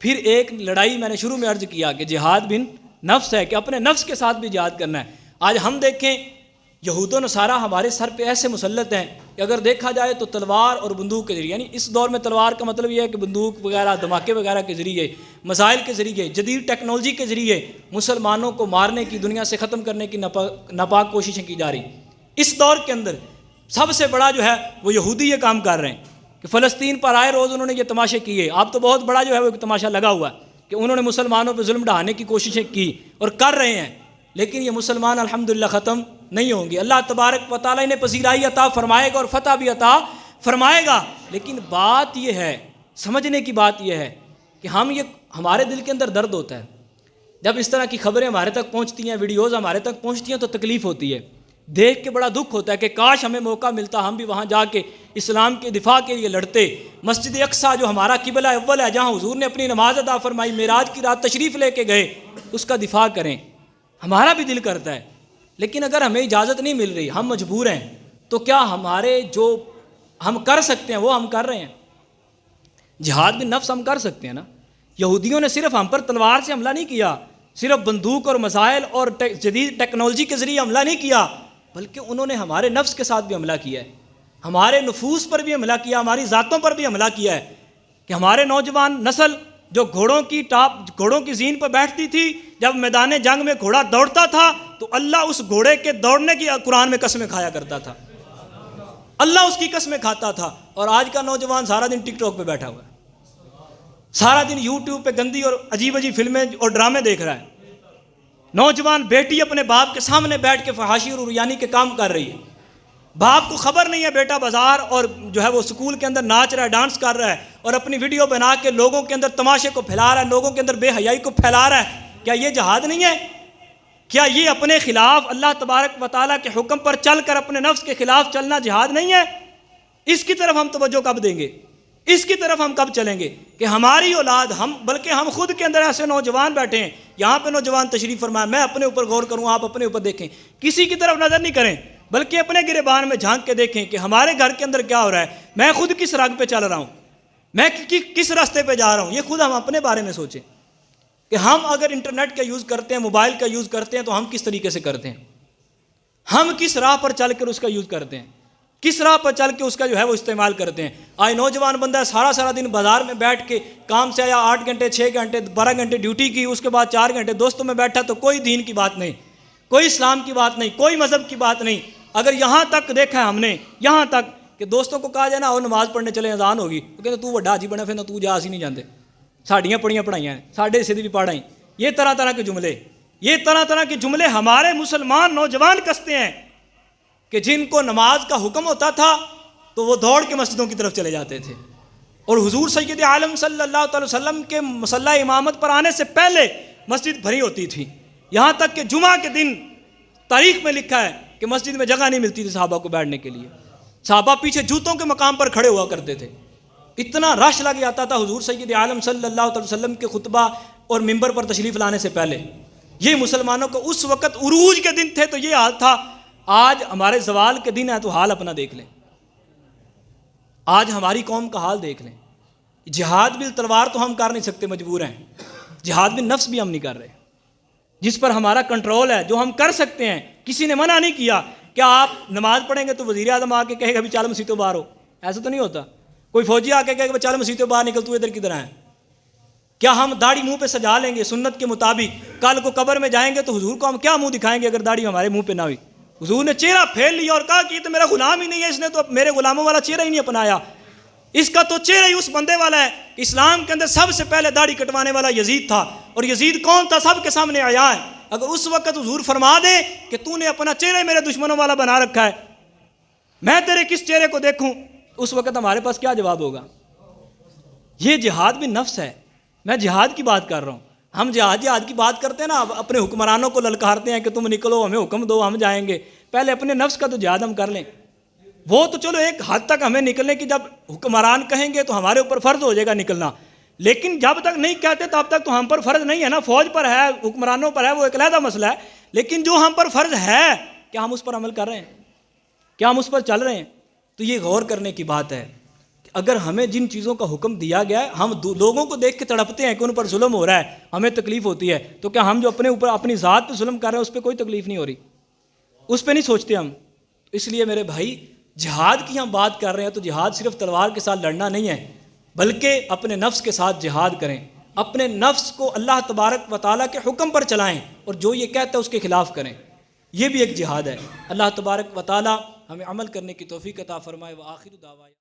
پھر ایک لڑائی میں نے شروع میں عرض کیا کہ جہاد بن نفس ہے، کہ اپنے نفس کے ساتھ بھی جہاد کرنا ہے۔ آج ہم دیکھیں یہود و نصارہ ہمارے سر پہ ایسے مسلط ہیں کہ اگر دیکھا جائے تو تلوار اور بندوق کے ذریعے، یعنی اس دور میں تلوار کا مطلب یہ ہے کہ بندوق وغیرہ دھماکے وغیرہ کے ذریعے، مسائل کے ذریعے، جدید ٹیکنالوجی کے ذریعے مسلمانوں کو مارنے کی، دنیا سے ختم کرنے کی ناپاک کوششیں کی جا رہی۔ اس دور کے اندر سب سے بڑا جو ہے وہ یہودی یہ کام کر رہے ہیں کہ فلسطین پر آئے روز انہوں نے یہ تماشے کیے۔ اب تو بہت بڑا جو ہے وہ ایک تماشا لگا ہوا ہے کہ انہوں نے مسلمانوں پہ ظلم ڈھانے کی کوششیں کی اور کر رہے ہیں، لیکن یہ مسلمان الحمدللہ ختم نہیں ہوں گے۔ اللہ تبارک و تعالیٰ انہیں پذیرائی عطا فرمائے گا اور فتح بھی عطا فرمائے گا۔ لیکن بات یہ ہے، سمجھنے کی بات یہ ہے کہ ہمارے دل کے اندر درد ہوتا ہے جب اس طرح کی خبریں ہمارے تک پہنچتی ہیں، ویڈیوز ہمارے تک پہنچتی ہیں تو تکلیف ہوتی ہے، دیکھ کے بڑا دکھ ہوتا ہے کہ کاش ہمیں موقع ملتا، ہم بھی وہاں جا کے اسلام کے دفاع کے لیے لڑتے۔ مسجد اقصیٰ جو ہمارا قبلہ اول ہے، جہاں حضور نے اپنی نماز ادا فرمائی، معراج کی رات تشریف لے کے گئے، اس کا دفاع کریں، ہمارا بھی دل کرتا ہے۔ لیکن اگر ہمیں اجازت نہیں مل رہی، ہم مجبور ہیں، تو کیا ہمارے جو ہم کر سکتے ہیں وہ ہم کر رہے ہیں؟ جہاد بن نفس ہم کر سکتے ہیں نا۔ یہودیوں نے صرف ہم پر تلوار سے حملہ نہیں کیا، صرف بندوق اور مسائل اور جدید ٹیکنالوجی کے ذریعے حملہ نہیں کیا، بلکہ انہوں نے ہمارے نفس کے ساتھ بھی حملہ کیا ہے، ہمارے نفوس پر بھی حملہ کیا، ہماری ذاتوں پر بھی حملہ کیا ہے کہ ہمارے نوجوان نسل جو گھوڑوں کی زین پر بیٹھتی تھی، جب میدان جنگ میں گھوڑا دوڑتا تھا تو اللہ اس گھوڑے کے دوڑنے کی قرآن میں قسمیں کھایا کرتا تھا، اللہ اس کی قسمیں کھاتا تھا۔ اور آج کا نوجوان سارا دن ٹک ٹاک پہ بیٹھا ہوا ہے، سارا دن یوٹیوب پہ گندی اور عجیب عجیب فلمیں اور ڈرامے دیکھ رہا ہے۔ نوجوان بیٹی اپنے باپ کے سامنے بیٹھ کے فحاشی اور عریانی کے کام کر رہی ہے، باپ کو خبر نہیں ہے بیٹا بازار اور جو ہے وہ سکول کے اندر ناچ رہا ہے، ڈانس کر رہا ہے اور اپنی ویڈیو بنا کے لوگوں کے اندر تماشے کو پھیلا رہا ہے، لوگوں کے اندر بے حیائی کو پھیلا رہا ہے۔ کیا یہ جہاد نہیں ہے؟ کیا یہ اپنے خلاف اللہ تبارک و تعالیٰ کے حکم پر چل کر اپنے نفس کے خلاف چلنا جہاد نہیں ہے؟ اس کی طرف ہم توجہ کب دیں گے؟ اس کی طرف ہم کب چلیں گے کہ ہماری اولاد، بلکہ ہم خود کے اندر ایسے نوجوان بیٹھے ہیں، یہاں پہ نوجوان تشریف فرمائے، میں اپنے اوپر غور کروں، آپ اپنے اوپر دیکھیں، کسی کی طرف نظر نہیں کریں بلکہ اپنے گریبان میں جھانک کے دیکھیں کہ ہمارے گھر کے اندر کیا ہو رہا ہے، میں خود کس راگ پہ چل رہا ہوں، میں کس راستے پہ جا رہا ہوں۔ یہ خود ہم اپنے بارے میں سوچیں کہ ہم اگر انٹرنیٹ کا یوز کرتے ہیں، موبائل کا یوز کرتے ہیں تو ہم کس طریقے سے کرتے ہیں، ہم کس راہ پر چل کر اس کا یوز کرتے ہیں، کس راہ پر چل کے اس کا جو ہے وہ استعمال کرتے ہیں۔ آج نوجوان بندہ ہے سارا دن بازار میں بیٹھ کے کام سے آیا، 8 گھنٹے 6 گھنٹے 12 گھنٹے ڈیوٹی کی، اس کے بعد 4 گھنٹے دوستوں میں بیٹھا، تو کوئی دین کی بات نہیں، کوئی اسلام کی بات نہیں، کوئی مذہب کی بات نہیں۔ اگر یہاں تک دیکھا ہے ہم نے، یہاں تک کہ دوستوں کو کہا جائے نا اور نماز پڑھنے چلے، اذان ہوگی، وہ کہتے تو وڈا جی بنے پھر تو جا اسی نہیں جاندے، ساڑیاں پڑھیاں پڑھائیاں ہیں، ساڑھے سے بھی پڑھائیں، یہ طرح کے جملے ہمارے مسلمان نوجوان کستے ہیں کہ جن کو نماز کا حکم ہوتا تھا تو وہ دوڑ کے مسجدوں کی طرف چلے جاتے تھے، اور حضور سید عالم صلی اللہ علیہ وسلم کے مصلی امامت پر آنے سے پہلے مسجد بھری ہوتی تھی، یہاں تک کہ جمعہ کے دن تاریخ میں لکھا ہے کہ مسجد میں جگہ نہیں ملتی تھی صحابہ کو بیٹھنے کے لیے، صحابہ پیچھے جوتوں کے مقام پر کھڑے ہوا کرتے تھے، اتنا رش لگ جاتا تھا حضور سید عالم صلی اللہ علیہ وسلم کے خطبہ اور ممبر پر تشریف لانے سے پہلے۔ یہ مسلمانوں کو اس وقت عروج کے دن تھے تو یہ حال تھا۔ آج ہمارے زوال کے دن ہے تو حال اپنا دیکھ لیں، آج ہماری قوم کا حال دیکھ لیں۔ جہاد بال تلوار تو ہم کر نہیں سکتے، مجبور ہیں، جہاد بال نفس بھی ہم نہیں کر رہے، جس پر ہمارا کنٹرول ہے، جو ہم کر سکتے ہیں۔ کسی نے منع نہیں کیا کہ آپ نماز پڑھیں گے تو وزیر اعظم آ کے کہے گا بھی چل مسیتوں باہر ہو، ایسا تو نہیں ہوتا۔ کوئی فوجی آ کے کہے گا چل مسیتوں باہر نکل، تو ادھر کدھر آئے۔ کیا ہم داڑھی منہ پہ سجا لیں گے سنت کے مطابق، کل کو قبر میں جائیں گے تو حضور کو ہم کیا منہ دکھائیں گے اگر داڑھی ہمارے منہ پہ نہ ہوئی؟ حضور نے چہرہ پھیر لیا اور کہا کہ یہ تو میرا غلام ہی نہیں ہے، اس نے تو میرے غلاموں والا چہرہ ہی نہیں اپنایا، اس کا تو چہرہ ہی اس بندے والا ہے۔ اسلام کے اندر سب سے پہلے داڑھی کٹوانے والا یزید تھا، اور یزید کون تھا؟ سب کے سامنے آیا ہے۔ اگر اس وقت حضور فرما دے کہ تو نے اپنا چہرہ میرے دشمنوں والا بنا رکھا ہے، میں تیرے کس چہرے کو دیکھوں، اس وقت ہمارے پاس کیا جواب ہوگا؟ یہ جہاد بھی نفس ہے، میں جہاد کی بات کر رہا ہوں۔ ہم جہاد کی بات کرتے ہیں نا، اپنے حکمرانوں کو للکارتے ہیں کہ تم نکلو، ہمیں حکم دو، ہم جائیں گے۔ پہلے اپنے نفس کا تو جہاد ہم کر لیں، وہ تو چلو ایک حد تک ہمیں نکلنے کی، جب حکمران کہیں گے تو ہمارے اوپر فرض ہو جائے گا نکلنا، لیکن جب تک نہیں کہتے تب تک تو ہم پر فرض نہیں ہے نا۔ فوج پر ہے، حکمرانوں پر ہے، وہ ایک علیحدہ مسئلہ ہے، لیکن جو ہم پر فرض ہے کیا ہم اس پر عمل کر رہے ہیں؟ کیا ہم اس پر چل رہے ہیں؟ تو یہ غور کرنے کی بات ہے کہ اگر ہمیں جن چیزوں کا حکم دیا گیا ہے، ہم لوگوں کو دیکھ کے تڑپتے ہیں کہ ان پر ظلم ہو رہا ہے، ہمیں تکلیف ہوتی ہے، تو کیا ہم جو اپنے اوپر اپنی ذات پہ ظلم کر رہے ہیں اس پہ کوئی تکلیف نہیں ہو رہی؟ اس پہ نہیں سوچتے ہم؟ اس لیے میرے بھائی، جہاد کی ہم بات کر رہے ہیں تو جہاد صرف تلوار کے ساتھ لڑنا نہیں ہے، بلکہ اپنے نفس کے ساتھ جہاد کریں، اپنے نفس کو اللہ تبارک و تعالیٰ کے حکم پر چلائیں اور جو یہ کہتا ہے اس کے خلاف کریں، یہ بھی ایک جہاد ہے۔ اللہ تبارک و تعالیٰ ہمیں عمل کرنے کی توفیق عطا فرمائے۔ وآخر دعوانا